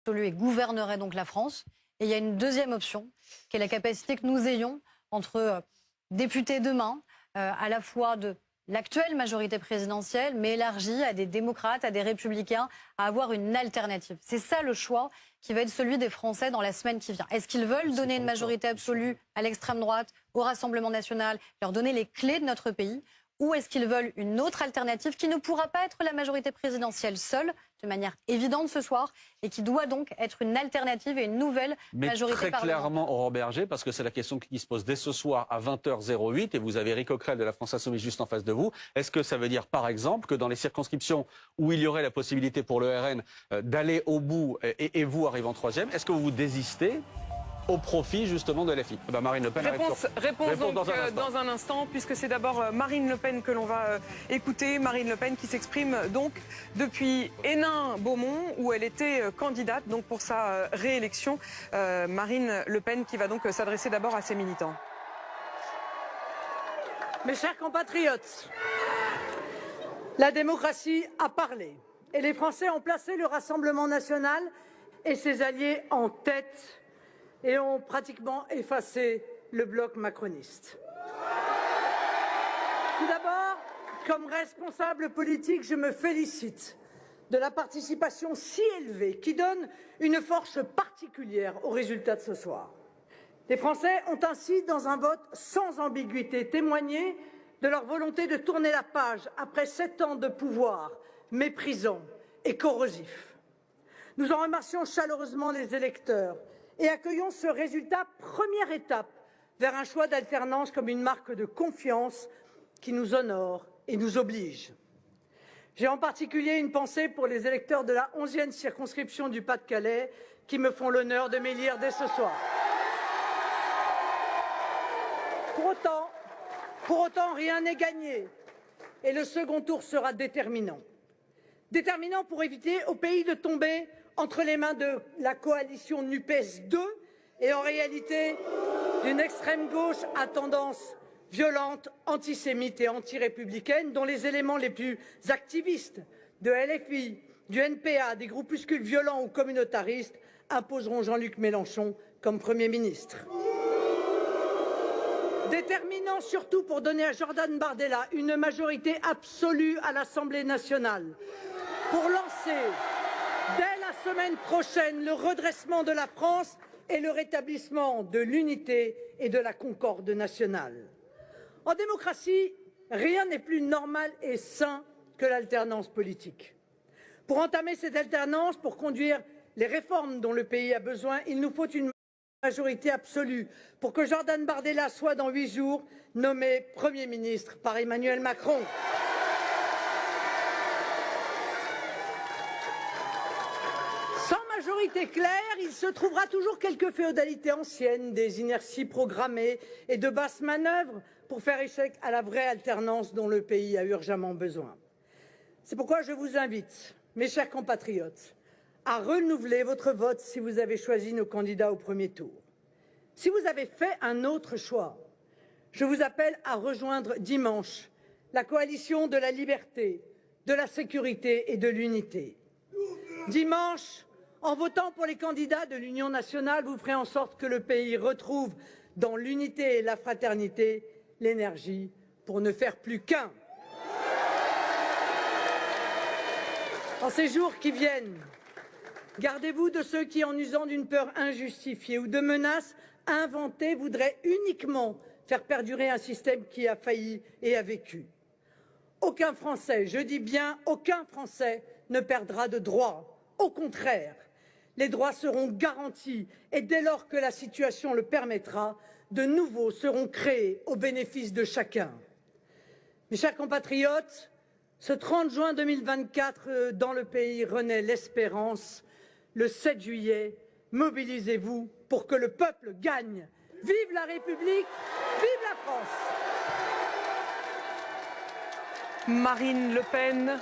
absolue et gouvernerait donc la France. Et il y a une deuxième option, qui est la capacité que nous ayons entre députés demain, à la fois de l'actuelle majorité présidentielle, mais élargie à des démocrates, à des républicains, à avoir une alternative. C'est ça le choix qui va être celui des Français dans la semaine qui vient. Est-ce qu'ils veulent donner une majorité absolue à l'extrême droite, au Rassemblement national, leur donner les clés de notre pays ? Ou est-ce qu'ils veulent une autre alternative qui ne pourra pas être la majorité présidentielle seule, de manière évidente ce soir, et qui doit donc être une alternative et une nouvelle majorité très parlementaire. clairement, Aurore Bergé, parce que c'est la question qui se pose dès ce soir à 20h08, et vous avez Éric Coquerel de la France Insoumise juste en face de vous. Est-ce que ça veut dire, par exemple, que dans les circonscriptions où il y aurait la possibilité pour le RN d'aller au bout, et vous arrivant troisième, est-ce que vous désistez au profit justement de LFI? Marine Le Pen Réponse donc dans un instant, puisque c'est d'abord Marine Le Pen que l'on va écouter. Marine Le Pen qui s'exprime donc depuis Hénin-Beaumont, où elle était candidate donc pour sa réélection. Marine Le Pen qui va donc s'adresser d'abord à ses militants. Mes chers compatriotes, la démocratie a parlé et les Français ont placé le Rassemblement national et ses alliés en tête et ont pratiquement effacé le bloc macroniste. Tout d'abord, comme responsable politique, je me félicite de la participation si élevée qui donne une force particulière au résultat de ce soir. Les Français ont ainsi, dans un vote sans ambiguïté, témoigné de leur volonté de tourner la page après 7 ans de pouvoir méprisant et corrosif. Nous en remercions chaleureusement les électeurs et accueillons ce résultat, première étape vers un choix d'alternance comme une marque de confiance qui nous honore et nous oblige. J'ai en particulier une pensée pour les électeurs de la 11e circonscription du Pas-de-Calais qui me font l'honneur de m'élire dès ce soir. Pour autant, rien n'est gagné et le second tour sera déterminant. Déterminant pour éviter au pays de tomber entre les mains de la coalition NUPES 2 et en réalité d'une extrême gauche à tendance violente, antisémite et anti-républicaine dont les éléments les plus activistes de LFI, du NPA, des groupuscules violents ou communautaristes imposeront Jean-Luc Mélenchon comme Premier ministre. Déterminant surtout pour donner à Jordan Bardella une majorité absolue à l'Assemblée nationale, pour lancer dès la semaine prochaine le redressement de la France et le rétablissement de l'unité et de la concorde nationale. En démocratie, rien n'est plus normal et sain que l'alternance politique. Pour entamer cette alternance, pour conduire les réformes dont le pays a besoin, il nous faut une majorité absolue pour que Jordan Bardella soit dans 8 jours nommé Premier ministre par Emmanuel Macron. Majorité claire, il se trouvera toujours quelques féodalités anciennes, des inerties programmées et de basses manœuvres pour faire échec à la vraie alternance dont le pays a urgemment besoin. C'est pourquoi je vous invite, mes chers compatriotes, à renouveler votre vote si vous avez choisi nos candidats au premier tour. Si vous avez fait un autre choix, je vous appelle à rejoindre dimanche la coalition de la liberté, de la sécurité et de l'unité. Dimanche, en votant pour les candidats de l'Union nationale, vous ferez en sorte que le pays retrouve dans l'unité et la fraternité l'énergie pour ne faire plus qu'un. En ces jours qui viennent, gardez-vous de ceux qui, en usant d'une peur injustifiée ou de menaces inventées, voudraient uniquement faire perdurer un système qui a failli et a vécu. Aucun Français, je dis bien aucun Français, ne perdra de droits. Au contraire, les droits seront garantis et dès lors que la situation le permettra, de nouveaux seront créés au bénéfice de chacun. Mes chers compatriotes, ce 30 juin 2024, dans le pays renaît l'espérance. Le 7 juillet, mobilisez-vous pour que le peuple gagne. Vive la République, vive la France. Marine Le Pen,